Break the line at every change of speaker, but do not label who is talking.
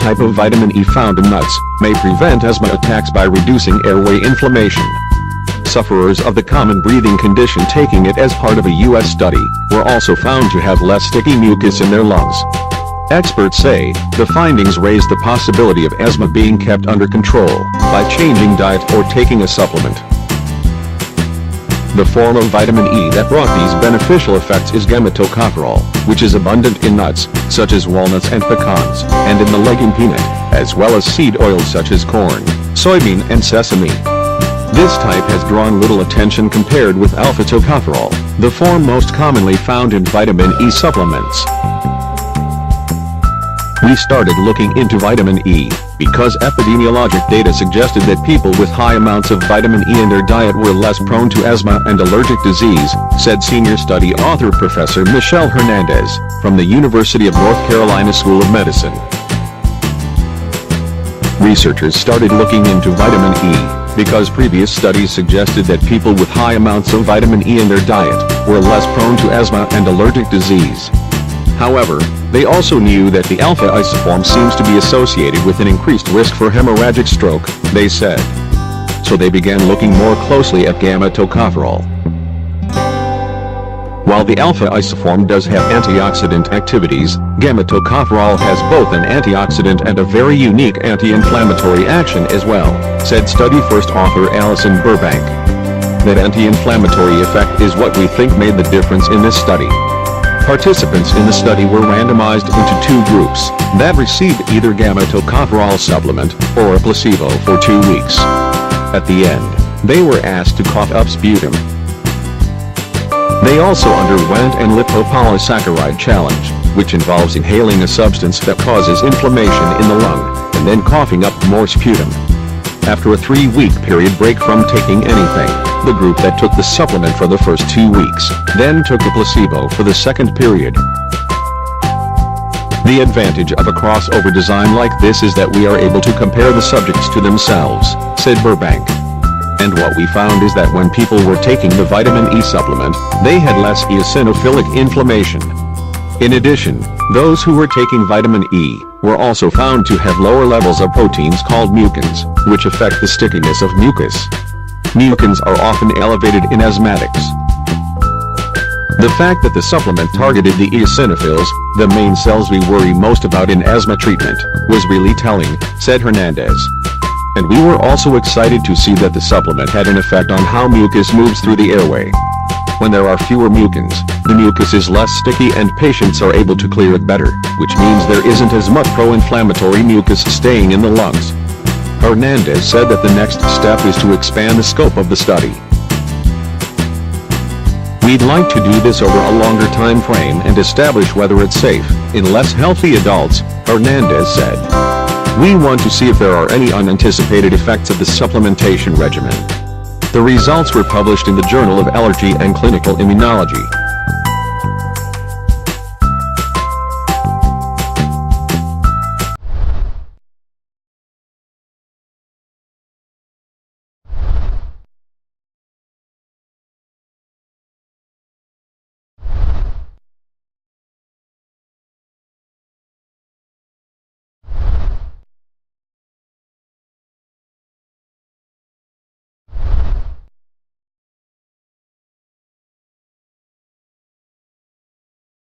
type of vitamin E found in nuts, may prevent asthma attacks by reducing airway inflammation. Sufferers of the common breathing condition taking it as part of a U.S. study were also found to have less sticky mucus in their lungs. Experts say the findings raise the possibility of asthma being kept under control by changing diet or taking a supplement. The form of vitamin E that brought these beneficial effects is gamma-tocopherol, which is abundant in nuts, such as walnuts and pecans, and in the legume peanut, as well as seed oils such as corn, soybean and sesame. This type has drawn little attention compared with alpha-tocopherol, the form most commonly found in vitamin E supplements. We started looking into vitamin E because epidemiologic data suggested that people with high amounts of vitamin E in their diet were less prone to asthma and allergic disease, said senior study author Professor Michelle Hernandez from the University of North Carolina School of Medicine. Researchers started looking into vitamin E because previous studies suggested that people with high amounts of vitamin E in their diet were less prone to asthma and allergic disease. However, they also knew that the alpha isoform seems to be associated with an increased risk for hemorrhagic stroke, they said. So they began looking more closely at gamma-tocopherol. While the alpha isoform does have antioxidant activities, gamma-tocopherol has both an antioxidant and a very unique anti-inflammatory action as well, said study first author Alison Burbank. That anti-inflammatory effect is what we think made the difference in this study. Participants in the study were randomized into two groups that received either gamma-tocopherol supplement or a placebo for 2 weeks. At the end, they were asked to cough up sputum. They also underwent an lipopolysaccharide challenge, which involves inhaling a substance that causes inflammation in the lung, and then coughing up more sputum. After a 3-week period break from taking anything, the group that took the supplement for the first 2 weeks, then took the placebo for the second period. The advantage of a crossover design like this is that we are able to compare the subjects to themselves, said Burbank. And what we found is that when people were taking the vitamin E supplement, they had less eosinophilic inflammation. In addition, those who were taking vitamin E were also found to have lower levels of proteins called mucins, which affect the stickiness of mucus. Mucins are often elevated in asthmatics. The fact that the supplement targeted the eosinophils, the main cells we worry most about in asthma treatment, was really telling, said Hernandez. And we were also excited to see that the supplement had an effect on how mucus moves through the airway. When there are fewer mucins, the mucus is less sticky and patients are able to clear it better, which means there isn't as much pro-inflammatory mucus staying in the lungs. Hernandez said that the next step is to expand the scope of the study. We'd like to do this over a longer time frame and establish whether it's safe in less healthy adults, Hernandez said. We want to see if there are any unanticipated effects of the supplementation regimen. The results were published in the Journal of Allergy and Clinical Immunology.